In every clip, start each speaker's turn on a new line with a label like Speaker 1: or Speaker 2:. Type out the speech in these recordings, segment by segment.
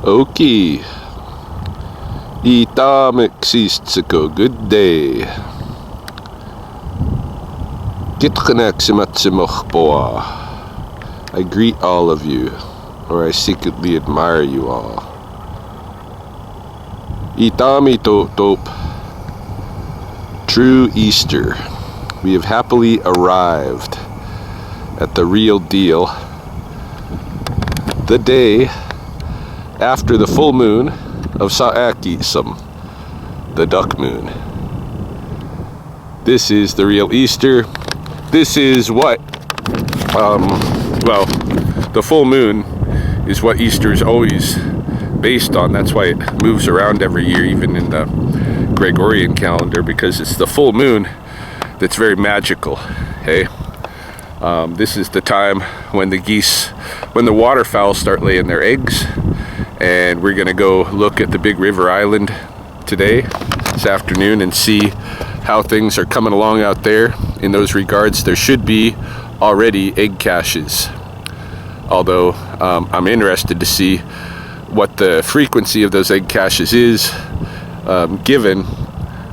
Speaker 1: Okay. Itamiksistiko, good day. Kitkanaksimotsimokpoa. I greet all of you, or I secretly admire you all. Itami top. True Easter. We have happily arrived at the real deal. The day after the full moon of Saakisam, the duck moon. This is the real Easter. This is what, well, the full moon is what Easter is always based on. That's why it moves around every year, even in the Gregorian calendar, because it's the full moon that's very magical. Hey, this is the time when the geese, when the waterfowl start laying their eggs, and we're gonna go look at the big river island today, this afternoon, and see how things are coming along out there. In those regards, there should be already egg caches, although I'm interested to see what the frequency of those egg caches is, given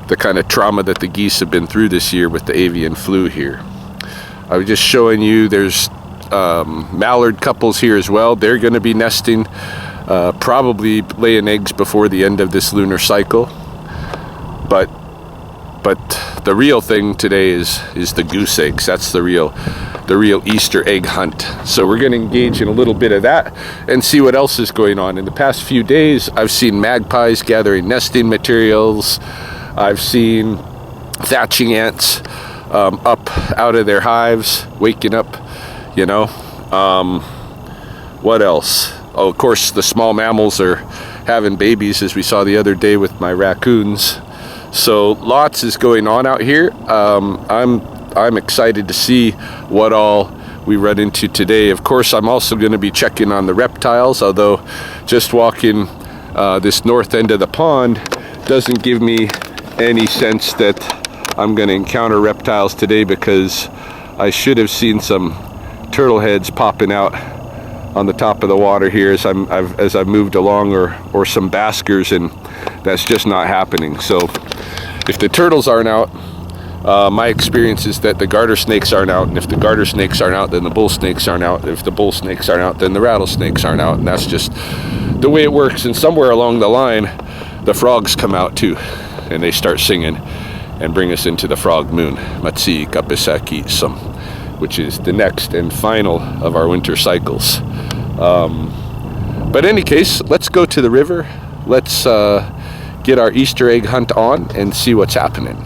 Speaker 1: the kind of trauma that the geese have been through this year with the avian flu here. I was just showing you there's mallard couples here as well. They're going to be nesting, probably laying eggs before the end of this lunar cycle. But the real thing today is the goose eggs. That's the real Easter egg hunt. So we're going to engage in a little bit of that and see what else is going on. In the past few days, I've seen magpies gathering nesting materials. I've seen thatching ants up out of their hives, waking up, you know. What else? Oh, of course, the small mammals are having babies, as we saw the other day with my raccoons. So lots is going on out here. I'm excited to see what all we run into today. Of course, I'm also going to be checking on the reptiles, although just walking this north end of the pond doesn't give me any sense that I'm going to encounter reptiles today, because I should have seen some turtle heads popping out on the top of the water here as I've moved along, or some baskers, and that's just not happening. So if the turtles aren't out, my experience is that the garter snakes aren't out, and if the garter snakes aren't out, then the bull snakes aren't out. If the bull snakes aren't out, then the rattlesnakes aren't out, and that's just the way it works. And somewhere along the line, the frogs come out too, and they start singing and bring us into the frog moon, Matsi Kapisaki Sam, which is the next and final of our winter cycles. But in any case, let's go to the river. Let's get our Easter egg hunt on and see what's happening.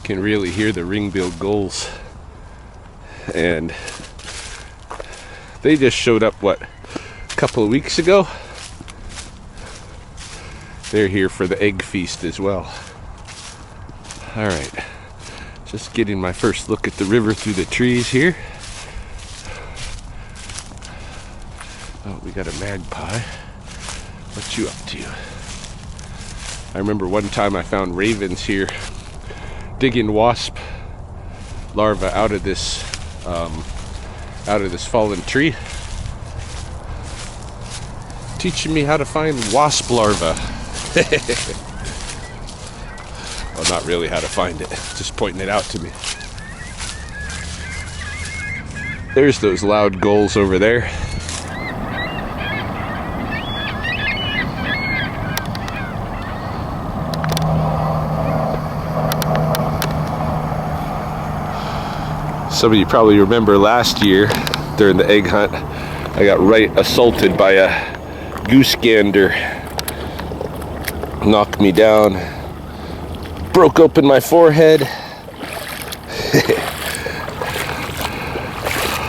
Speaker 1: Can really hear the ring-billed gulls, and they just showed up a couple of weeks ago. They're here for the egg feast as well. All right, just getting my first look at the river through the trees here. Oh, we got a magpie. What you up to? I remember one time I found ravens here digging wasp larvae out of this fallen tree. Teaching me how to find wasp larvae. Well, not really how to find it, just pointing it out to me. There's those loud gulls over there. Some of you probably remember last year during the egg hunt, I got right assaulted by a goose gander knocked me down, broke open my forehead.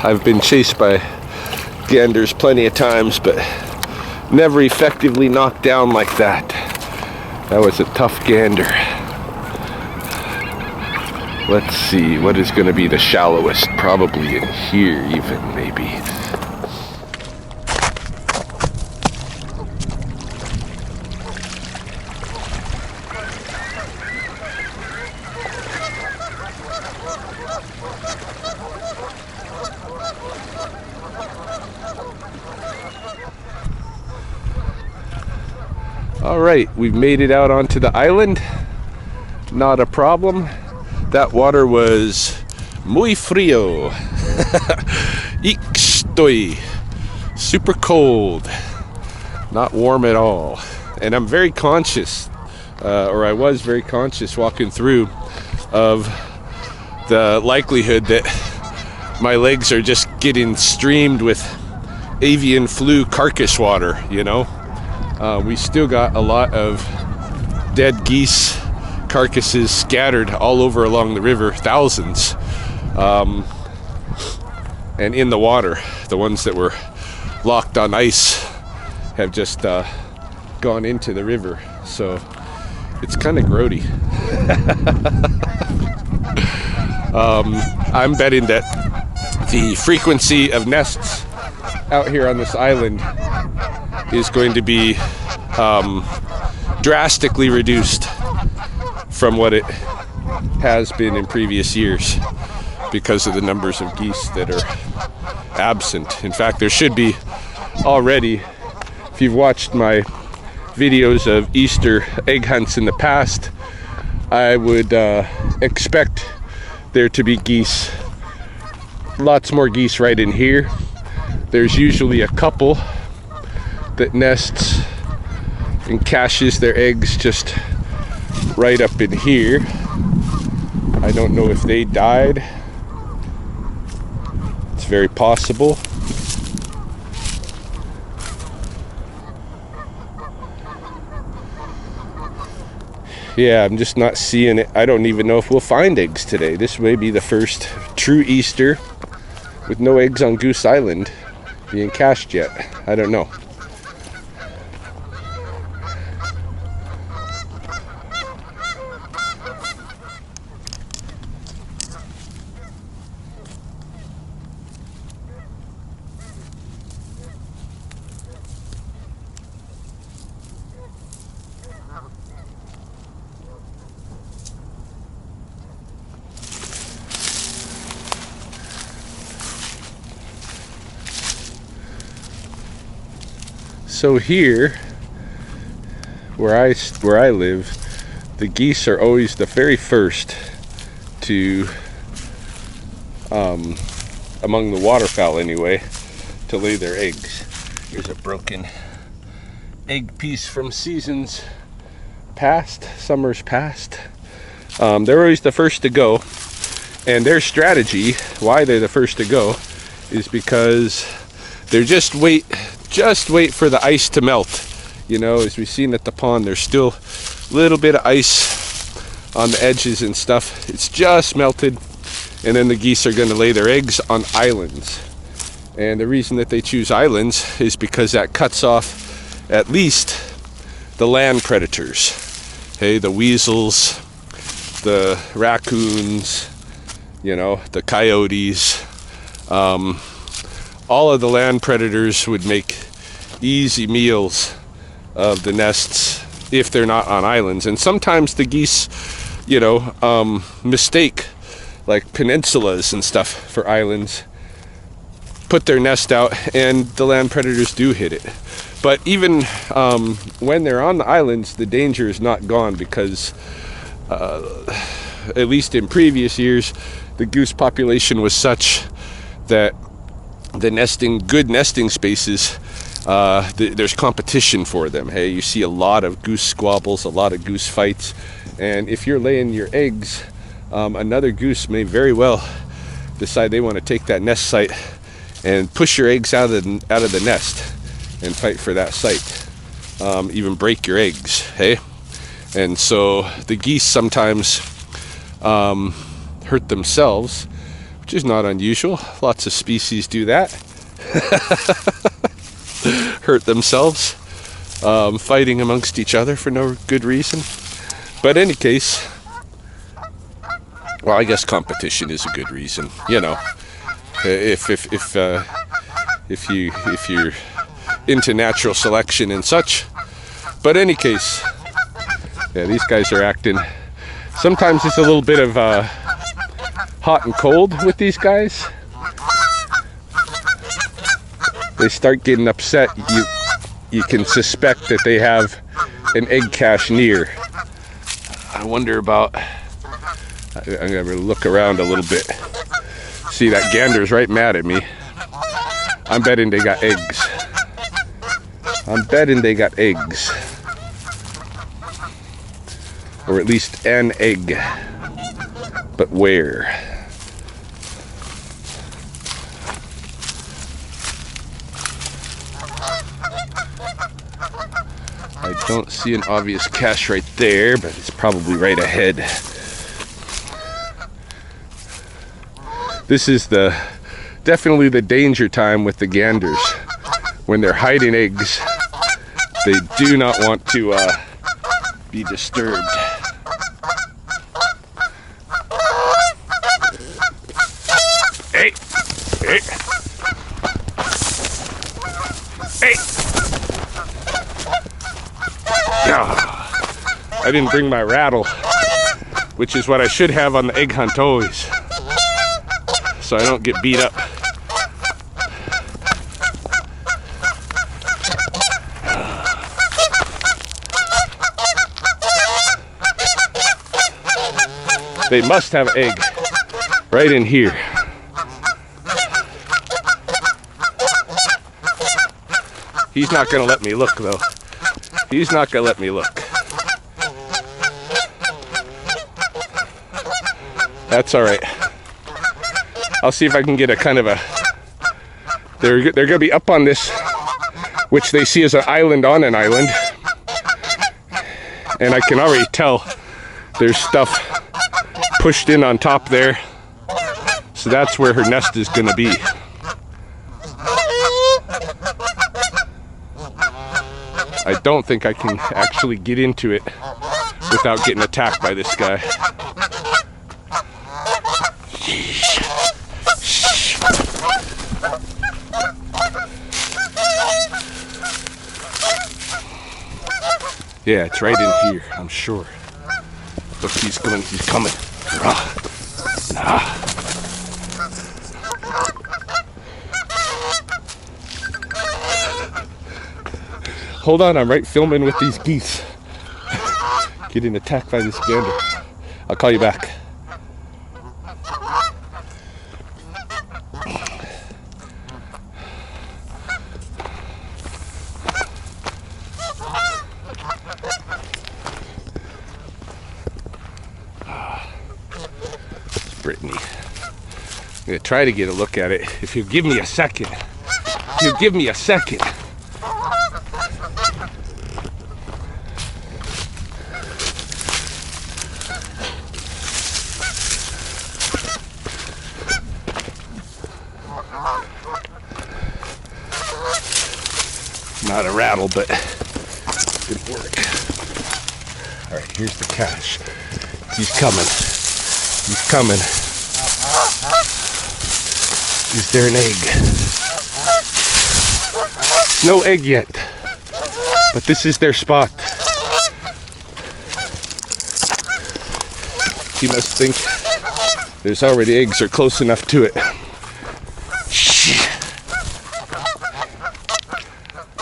Speaker 1: I've been chased by ganders plenty of times, but never effectively knocked down like that. That was a tough gander. Let's see, what is going to be the shallowest? Probably in here even, maybe. All right, we've made it out onto the island. Not a problem. That water was muy frío. Estoy super cold. Not warm at all. And I'm very conscious, or I was very conscious walking through, of the likelihood that my legs are just getting streamed with avian flu carcass water, you know. We still got a lot of dead geese carcasses scattered all over along the river, thousands, and in the water. The ones that were locked on ice have just gone into the river, so it's kind of grody. I'm betting that the frequency of nests out here on this island is going to be drastically reduced from what it has been in previous years because of the numbers of geese that are absent. In fact, there should be already, if you've watched my videos of Easter egg hunts in the past, I would expect there to be geese, lots more geese right in here. There's usually a couple that nests and caches their eggs just right up in here. I don't know if they died. It's very possible. Yeah, I'm just not seeing it. I don't even know if we'll find eggs today. This may be the first true Easter with no eggs on Goose Island being cached yet. I don't know. So here, where I live, the geese are always the very first to, among the waterfowl anyway, to lay their eggs. Here's a broken egg piece from seasons past, summers past. They're always the first to go, and their strategy, why they're the first to go, is because they're just wait for the ice to melt. You know, as we've seen at the pond, there's still a little bit of ice on the edges and stuff. It's just melted, and then the geese are going to lay their eggs on islands. And the reason that they choose islands is because that cuts off at least the land predators. Hey, the weasels, the raccoons, you know, the coyotes. All of the land predators would make easy meals of the nests if they're not on islands. And sometimes the geese, you know, mistake like peninsulas and stuff for islands, put their nest out, and the land predators do hit it. But even when they're on the islands, the danger is not gone because at least in previous years, the goose population was such that the good nesting spaces, there's competition for them. Hey, you see a lot of goose squabbles, a lot of goose fights, and if you're laying your eggs, another goose may very well decide they want to take that nest site and push your eggs out of the nest and fight for that site, even break your eggs. Hey, And so the geese sometimes hurt themselves, which is not unusual. Lots of species do that. Hurt themselves, fighting amongst each other for no good reason. But in any case, well, I guess competition is a good reason. You know, if you're into natural selection and such. But in any case, yeah, these guys are acting. Sometimes it's a little bit of hot and cold with these guys. They start getting upset. You can suspect that they have an egg cache near. I wonder about. I'm gonna look around a little bit. See, that gander's right mad at me. I'm betting they got eggs. I'm betting they got eggs. Or at least an egg. But where? I don't see an obvious cache right there, but it's probably right ahead. This is definitely the danger time with the ganders. When they're hiding eggs, they do not want to be disturbed. Hey! Hey! Hey! I didn't bring my rattle, which is what I should have on the egg hunt always, so I don't get beat up. They must have an egg right in here. He's not gonna let me look though. He's not gonna let me look. That's all right. I'll see if I can get a kind of a. They're gonna be up on this, which they see as an island on an island, and I can already tell there's stuff pushed in on top there, so that's where her nest is gonna be. I don't think I can actually get into it without getting attacked by this guy. Yeah, it's right in here, I'm sure. Look, he's coming. Hold on, I'm right filming with these geese. Getting attacked by this gander. I'll call you back. Brittany. I'm gonna try to get a look at it. If you give me a second. If you give me a second. Not a rattle, but good work. All right, here's the cache. He's coming. He's coming. Is there an egg? No egg yet, but this is their spot. He must think there's already eggs or close enough to it.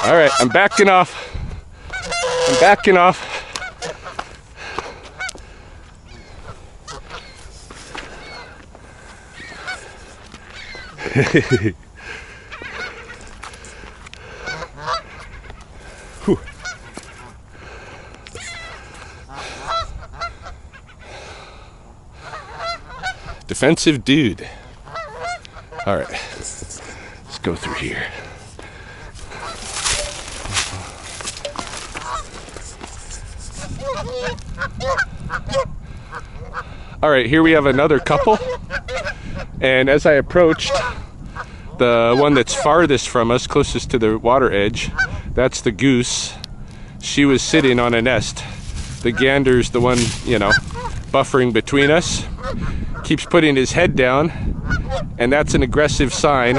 Speaker 1: All right, I'm backing off. I'm backing off. Defensive dude. All right, let's go through here. All right, here we have another couple. And as I approached the one that's farthest from us, closest to the water edge, that's the goose. She was sitting on a nest. The gander's the one, you know, buffering between us. Keeps putting his head down, and that's an aggressive sign.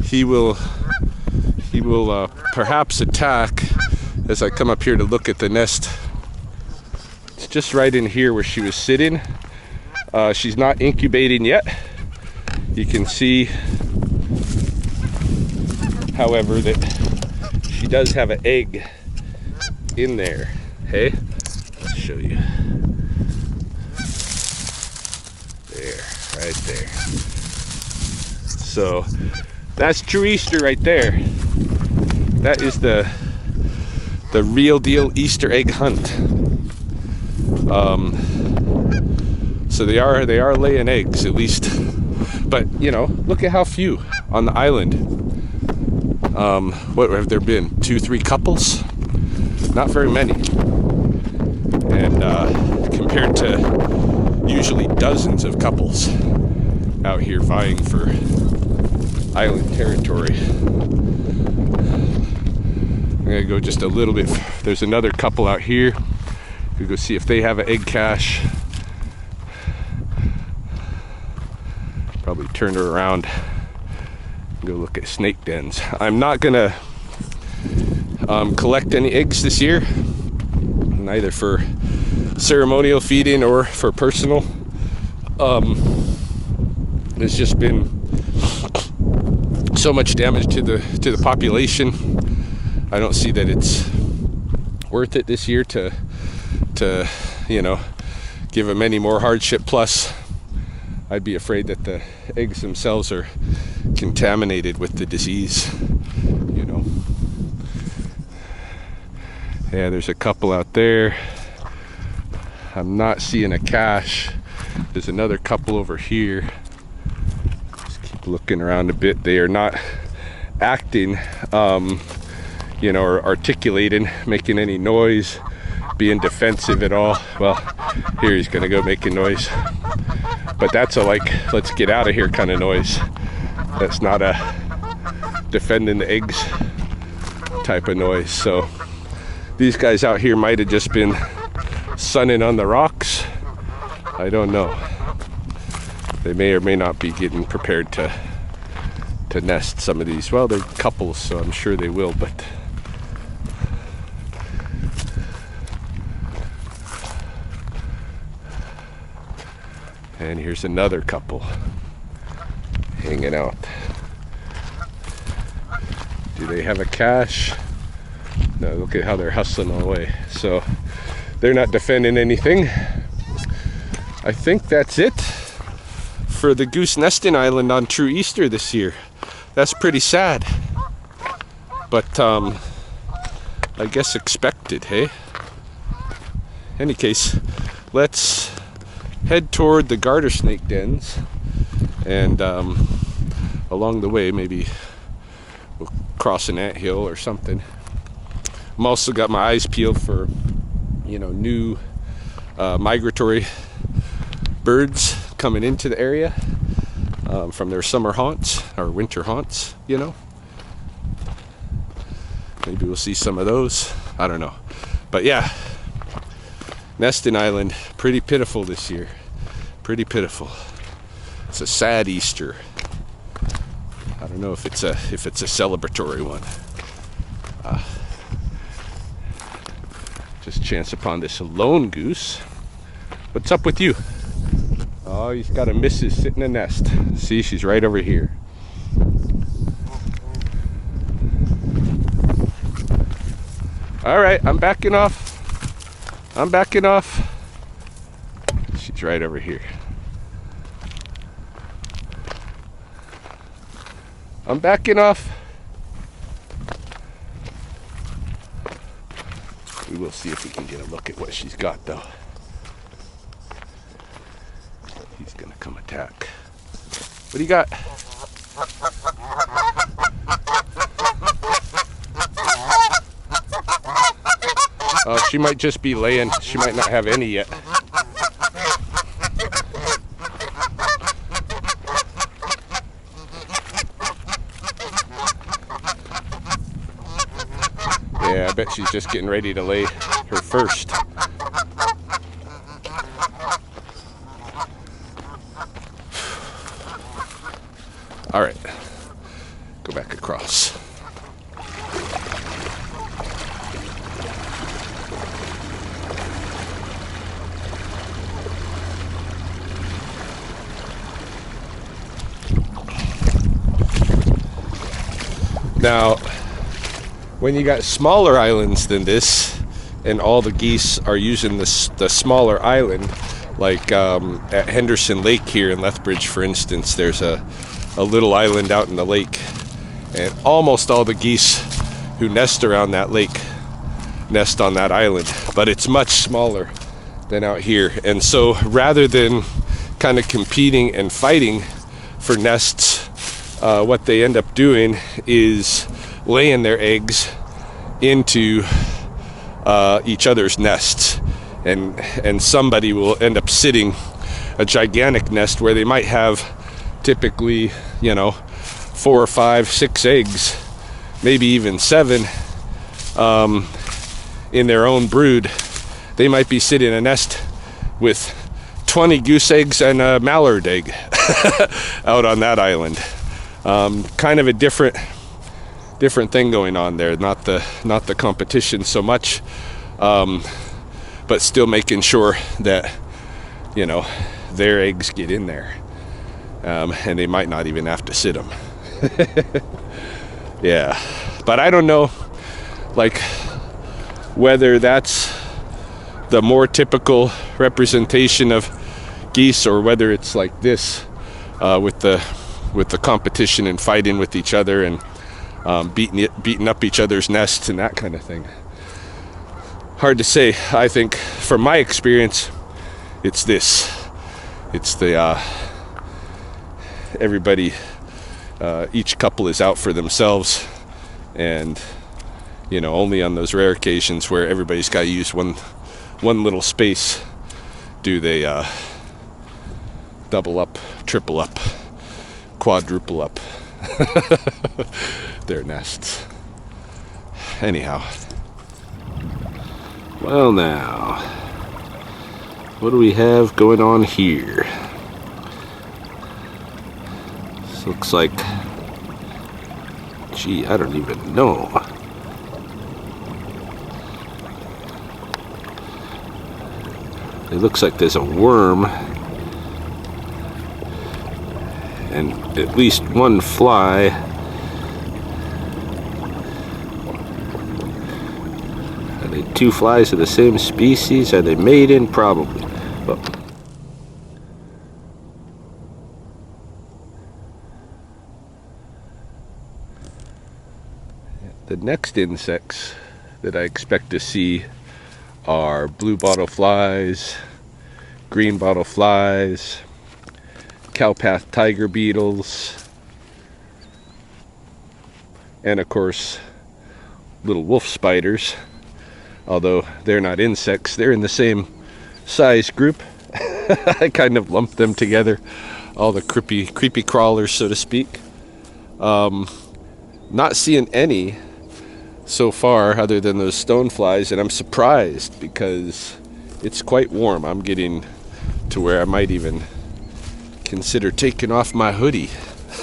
Speaker 1: He will perhaps attack as I come up here to look at the nest. It's just right in here where she was sitting. She's not incubating yet. You can see, however, that she does have an egg in there. Hey, let's show you. There, right there. So that's true Easter right there. That is the real deal Easter egg hunt. So they are laying eggs, at least. But you know, look at how few on the island. What have there been? 2-3 couples? Not very many. And compared to usually dozens of couples out here vying for island territory. I'm gonna go just a little bit. There's another couple out here. We'll go see if they have an egg cache. Probably turn her around and go look at snake dens. I'm not gonna collect any eggs this year, neither for ceremonial feeding or for personal. There's just been so much damage to the population. I don't see that it's worth it this year to you know, give them any more hardship. Plus, I'd be afraid that the eggs themselves are contaminated with the disease, you know. Yeah, there's a couple out there. I'm not seeing a cache. There's another couple over here. Just keep looking around a bit. They are not acting, you know, or articulating, making any noise, being defensive at all. Well, here he's gonna go making noise. But that's a like, let's get out of here kind of noise. That's not a defending the eggs type of noise. So these guys out here might have just been sunning on the rocks. I don't know. They may or may not be getting prepared to nest some of these. Well, they're couples, so I'm sure they will, but and here's another couple hanging out. Do they have a cache? No, look at how they're hustling away. So they're not defending anything. I think that's it for the goose nesting island on True Easter this year. That's pretty sad, but I guess expected, hey? Any case, let's head toward the garter snake dens, and along the way maybe we'll cross an anthill or something. I'm also got my eyes peeled for, you know, new migratory birds coming into the area from their summer haunts or winter haunts, you know. Maybe we'll see some of those. I don't know. But yeah, nesting island, pretty pitiful this year. Pretty pitiful. It's a sad Easter. I don't know if it's a celebratory one. Just chance upon this lone goose. What's up with you? Oh, he's got a missus sitting in a nest. See, she's right over here. All right, I'm backing off. I'm backing off. She's right over here. I'm backing off. We will see if we can get a look at what she's got, though. He's gonna come attack. What do you got? She might just be laying. She might not have any yet. Yeah, I bet she's just getting ready to lay her first. All right, go back across. Now, when you got smaller islands than this, and all the geese are using the smaller island, like at Henderson Lake here in Lethbridge, for instance, there's a little island out in the lake, and almost all the geese who nest around that lake nest on that island, but it's much smaller than out here. And so rather than kind of competing and fighting for nests, what they end up doing is laying their eggs into each other's nests, and somebody will end up sitting a gigantic nest where they might have typically, 4 or 5, 6 eggs, maybe even 7 in their own brood. They might be sitting in a nest with 20 goose eggs and a mallard egg out on that island. Kind of a different thing going on there. Not the competition so much, but still making sure that their eggs get in there, and they might not even have to sit them. Yeah, but I don't know, like, whether that's the more typical representation of geese, or whether it's like this, with the competition and fighting with each other, and beating up each other's nests and that kind of thing. Hard to say. I think from my experience, it's this. It's the everybody, each couple is out for themselves, and only on those rare occasions where everybody's got to use one little space do they double up, triple up, quadruple up their nests. Anyhow, well, now, what do we have going on here? This looks like, gee, I don't even know. It looks like there's a worm and at least one fly. Are they 2 flies of the same species? Are they mating? Probably. Oh. The next insects that I expect to see are blue bottle flies, green bottle flies, cowpath tiger beetles, and of course little wolf spiders, although they're not insects, they're in the same size group. I kind of lumped them together, all the creepy crawlers, so to speak. Not seeing any so far other than those stoneflies, and I'm surprised because it's quite warm. I'm getting to where I might even consider taking off my hoodie.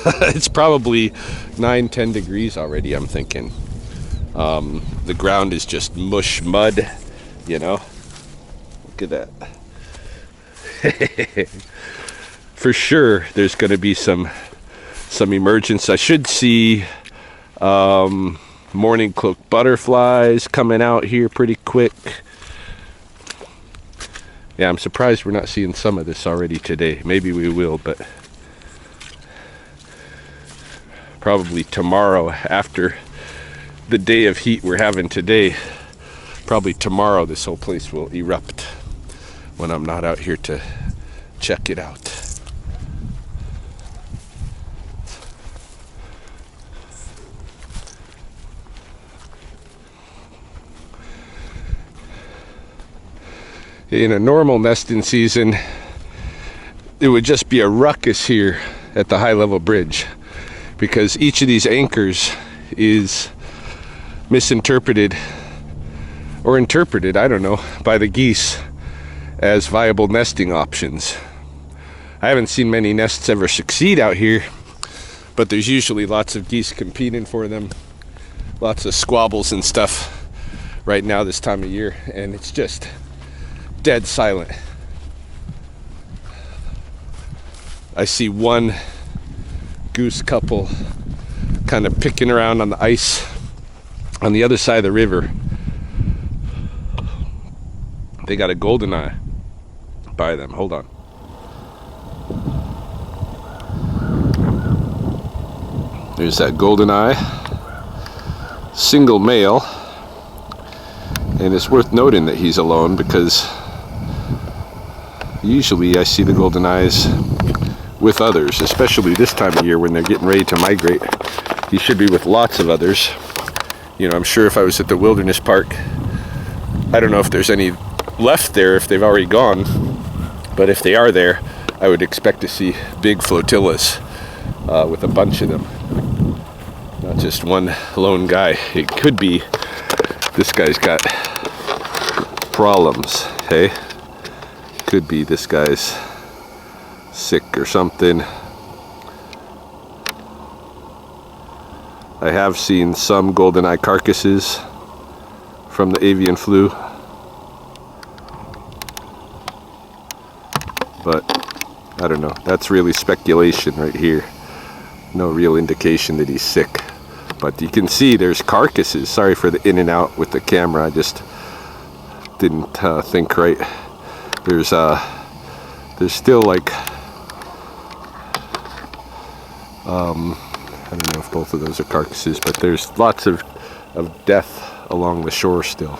Speaker 1: It's probably 9-10 degrees already, I'm thinking. The ground is just mush mud, look at that. For sure there's going to be some emergence. I should see morning cloak butterflies coming out here pretty quick. Yeah, I'm surprised we're not seeing some of this already today. Maybe we will, but probably tomorrow, after the day of heat we're having today, probably tomorrow this whole place will erupt when I'm not out here to check it out. In a normal nesting season, it would just be a ruckus here at the high level bridge, because each of these anchors is misinterpreted or interpreted, I don't know, by the geese as viable nesting options. I haven't seen many nests ever succeed out here, but there's usually lots of geese competing for them, lots of squabbles and stuff right now this time of year, and it's just dead silent. I see one goose couple kind of picking around on the ice on the other side of the river. They got a goldeneye by them. Hold on. There's that goldeneye, single male, and it's worth noting that he's alone, because usually I see the goldeneyes with others, especially this time of year when they're getting ready to migrate. He should be with lots of others. You know, I'm sure if I was at the wilderness park, I don't know if there's any left there, if they've already gone, but if they are there, I would expect to see big flotillas with a bunch of them, not just one lone guy. It could be this guy's got problems, hey? Could be this guy's sick or something. I have seen some goldeneye carcasses from the avian flu, but I don't know. That's really speculation right here. No real indication that he's sick. But you can see there's carcasses. Sorry for the in and out with the camera. I just didn't think right. There's still like I don't know if both of those are carcasses, but there's lots of death along the shore still.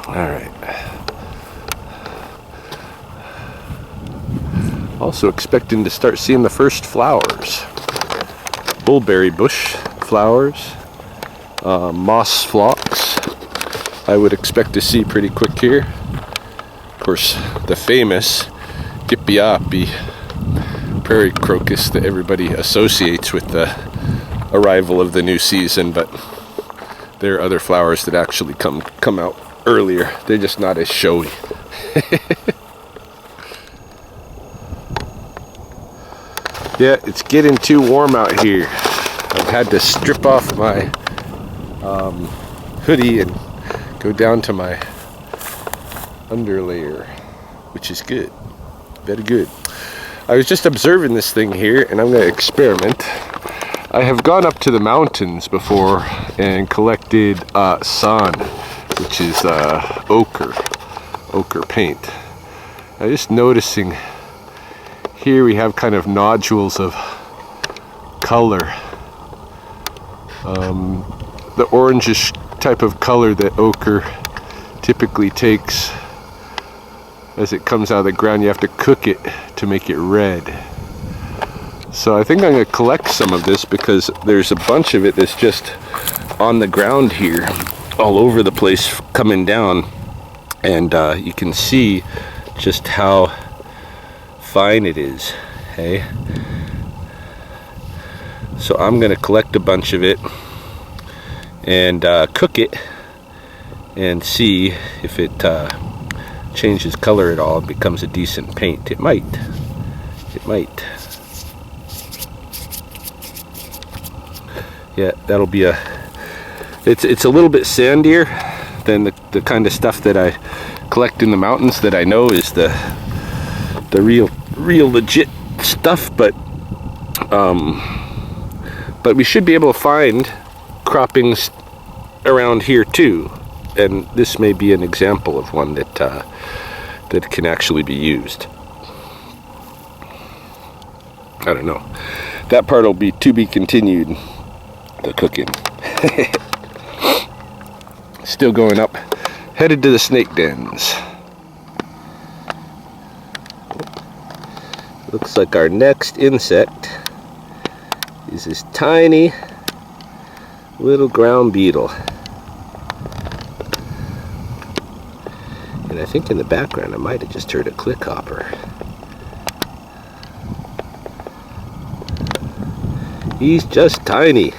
Speaker 1: All right. Also expecting to start seeing the first flowers. Bullberry bush flowers, moss phlox, I would expect to see pretty quick here. Of course, the famous Gippy prairie crocus that everybody associates with the arrival of the new season, but there are other flowers that actually come out earlier. They're just not as showy. Yeah, it's getting too warm out here. I've had to strip off my hoodie and go down to my underlayer, which is good, very good. I was just observing this thing here, and I'm going to experiment. I have gone up to the mountains before and collected san, which is ochre paint. I'm just noticing here we have kind of nodules of color. The orangish type of color that ochre typically takes as it comes out of the ground. You have to cook it to make it red. So I think I'm going to collect some of this, because there's a bunch of it that's just on the ground here all over the place coming down, and you can see just how fine it is. Hey, so I'm going to collect a bunch of it and cook it and see if it changes color at all and becomes a decent paint. It might. Yeah, that'll be it's a little bit sandier than the kind of stuff that I collect in the mountains that I know is the real legit stuff, but we should be able to find croppings around here too, and this may be an example of one that can actually be used. I don't know. That part will be to be continued, the cooking. Still going up, headed to the snake dens. Looks like our next insect is this tiny little ground beetle.
Speaker 2: And I think in the background I might have just heard a click hopper. He's just tiny.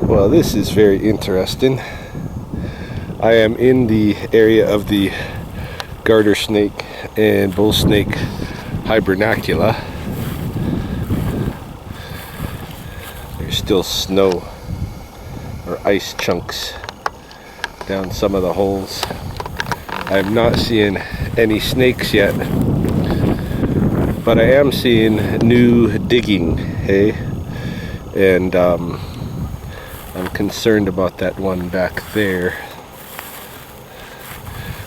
Speaker 2: Well, this is very interesting. I am in the area of the garter snake and bull snake hibernacula. There's still snow or ice chunks down some of the holes. I'm not seeing any snakes yet, but I am seeing new digging, hey? And I'm concerned about that one back there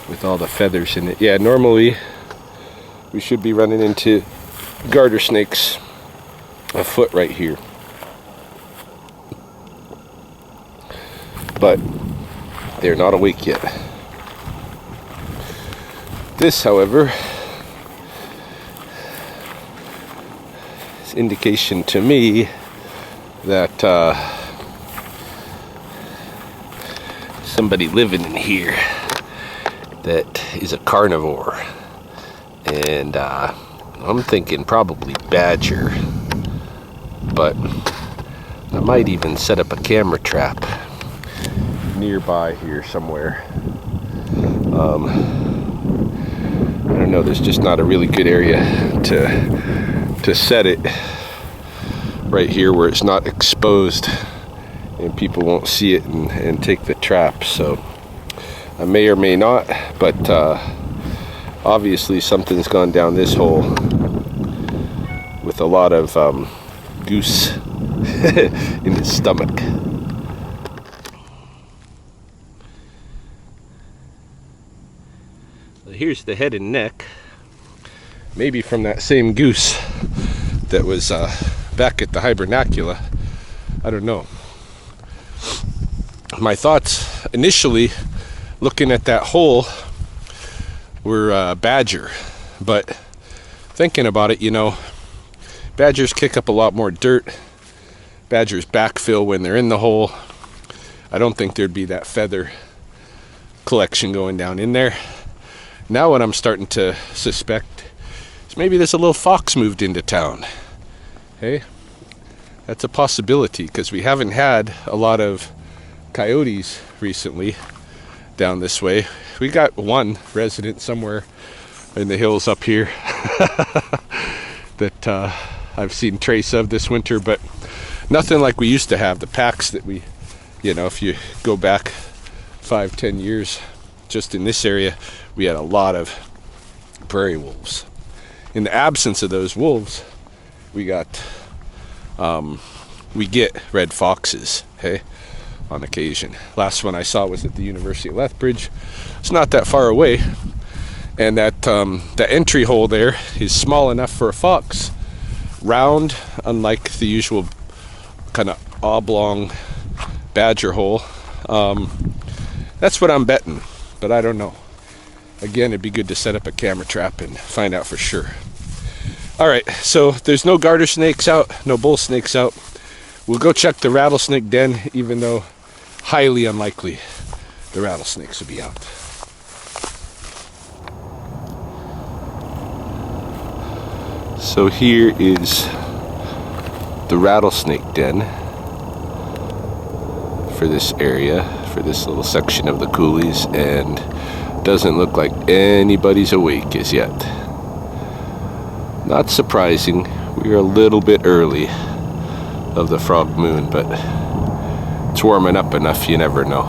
Speaker 2: with all the feathers in it. Yeah, normally we should be running into garter snakes afoot right here. But they're not awake yet. This, however, is indication to me that somebody living in here that is a carnivore. And I'm thinking probably badger, but I might even set up a camera trap nearby here somewhere. I don't know, there's just not a really good area to set it right here where it's not exposed and people won't see it and take the trap. So I may or may not, but obviously something's gone down this hole with a lot of goose in his stomach. Here's the head and neck, maybe from that same goose that was back at the hibernacula. I don't know. My thoughts initially looking at that hole were badger, but thinking about it, you know, badgers kick up a lot more dirt. Badgers backfill when they're in the hole. I don't think there'd be that feather collection going down in there. Now what I'm starting to suspect is maybe there's a little fox moved into town. Hey, that's a possibility, because we haven't had a lot of coyotes recently down this way. We got one resident somewhere in the hills up here that I've seen trace of this winter, but nothing like we used to have. The packs that we, you know, if you go back 5-10 years, just in this area, we had a lot of prairie wolves. In the absence of those wolves, we get red foxes, hey, on occasion. Last one I saw was at the University of Lethbridge. It's not that far away, and that the entry hole there is small enough for a fox, round, unlike the usual kind of oblong badger hole. That's what I'm betting, but I don't know. Again, it'd be good to set up a camera trap and find out for sure. All right, so there's no garter snakes out, no bull snakes out. We'll go check the rattlesnake den, even though highly unlikely the rattlesnakes will be out. So here is the rattlesnake den for this area, for this little section of the coulees, and doesn't look like anybody's awake as yet. Not surprising, we are a little bit early of the frog moon, but it's warming up enough, you never know.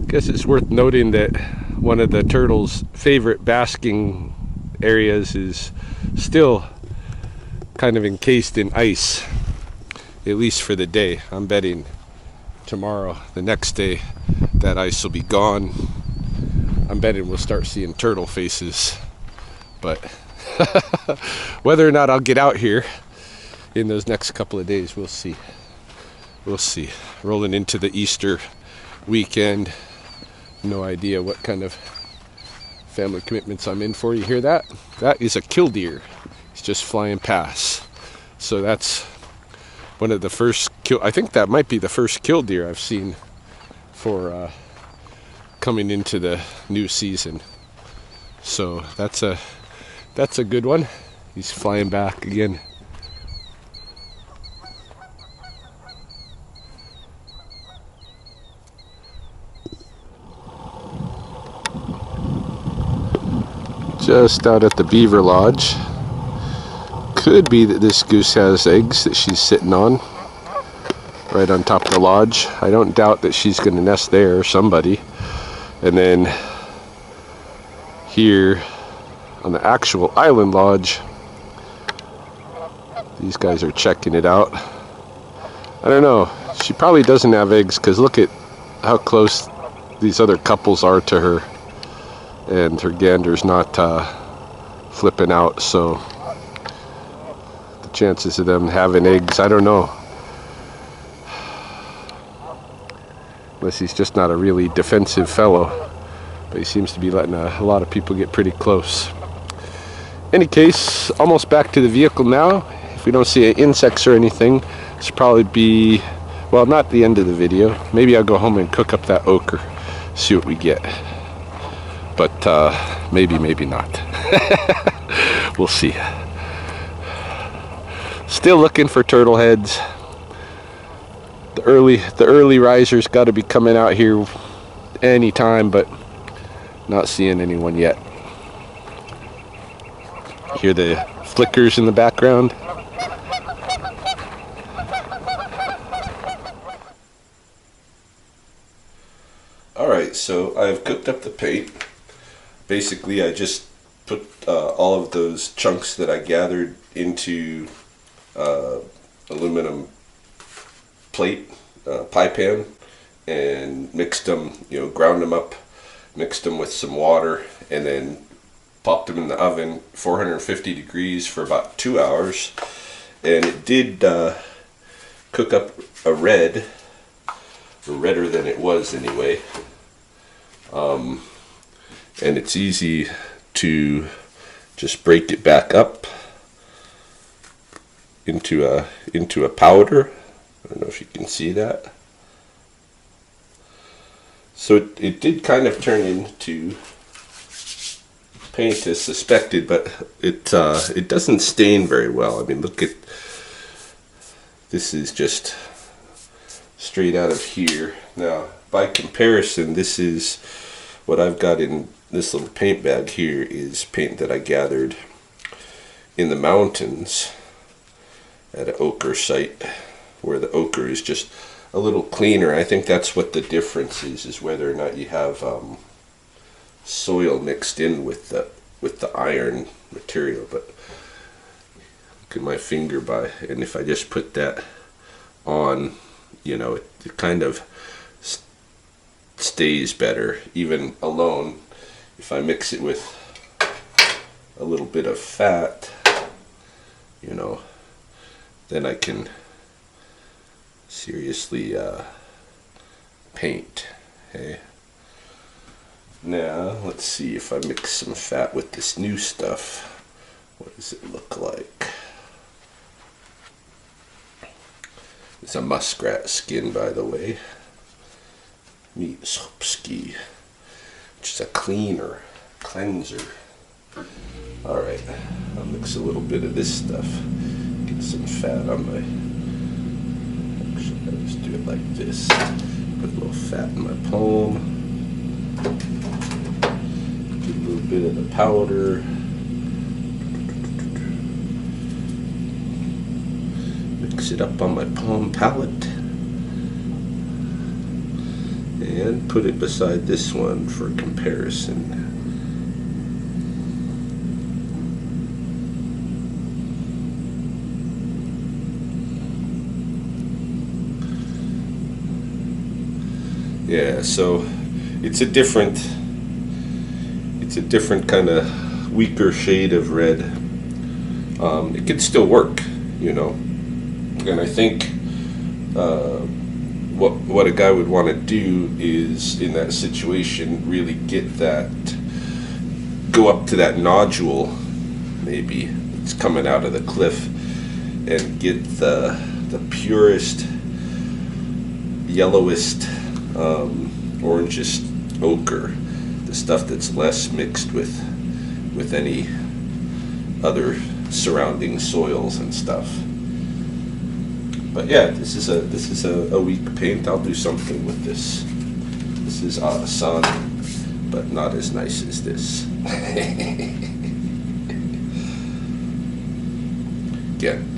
Speaker 2: Guess it's worth noting that one of the turtle's favorite basking areas is still kind of encased in ice, at least for the day. I'm betting tomorrow, the next day, that ice will be gone. I'm betting we'll start seeing turtle faces, but whether or not I'll get out here in those next couple of days, we'll see. We'll see. Rolling into the Easter weekend, no idea what kind of family commitments I'm in for. You hear that? That is a killdeer. It's just flying past. So that's one of the first kill. I think that might be the first killdeer I've seen for coming into the new season. So that's a good one. He's flying back again. Just out at the beaver lodge. Could be that this goose has eggs that she's sitting on, right on top of the lodge. I don't doubt that she's going to nest there, somebody. And then here on the actual island lodge, these guys are checking it out. I don't know. She probably doesn't have eggs, because look at how close these other couples are to her. And her gander's not flipping out, so the chances of them having eggs, I don't know. Unless he's just not a really defensive fellow. But he seems to be letting a lot of people get pretty close. Any case, almost back to the vehicle now. If we don't see any insects or anything, this will probably be, well, not the end of the video. Maybe I'll go home and cook up that ochre, see what we get. But maybe not. We'll see. Still looking for turtle heads. The early risers got to be coming out here anytime, but not seeing anyone yet. Hear the flickers in the background. Alright, so I've cooked up the paint. Basically, I just put all of those chunks that I gathered into aluminum plate, pie pan, and mixed them, ground them up, mixed them with some water, and then popped them in the oven, 450 degrees for about 2 hours. And it did cook up a red, or redder than it was anyway. And it's easy to just break it back up into a powder. I don't know if you can see that. So it did kind of turn into paint as suspected, but it doesn't stain very well. I mean, look at this, is just straight out of here. Now, by comparison, this is what I've got in this little paint bag here is paint that I gathered in the mountains at an ochre site, where the ochre is just a little cleaner. I think that's what the difference is whether or not you have soil mixed in with the iron material. But look at my finger, and if I just put that on, it kind of stays better even alone. If I mix it with a little bit of fat, then I can seriously paint. Okay. Now let's see if I mix some fat with this new stuff. What does it look like? It's a muskrat skin, by the way. Meat sopski, which is a cleanser. Alright, I'll mix a little bit of this stuff. Get some fat on my... Actually, I'll just do it like this. Put a little fat in my palm. Do a little bit of the powder. Mix it up on my palm palette. And put it beside this one for comparison. Yeah, so it's a different kind of weaker shade of red. It could still work, and I think what a guy would want to do is, in that situation, really go up to that nodule, maybe it's coming out of the cliff,
Speaker 1: and get the purest, yellowest, orangest ochre, the stuff that's less mixed with any other surrounding soils and stuff. But yeah, this is a weak paint. I'll do something with this. This is Avian, but not as nice as this. Again,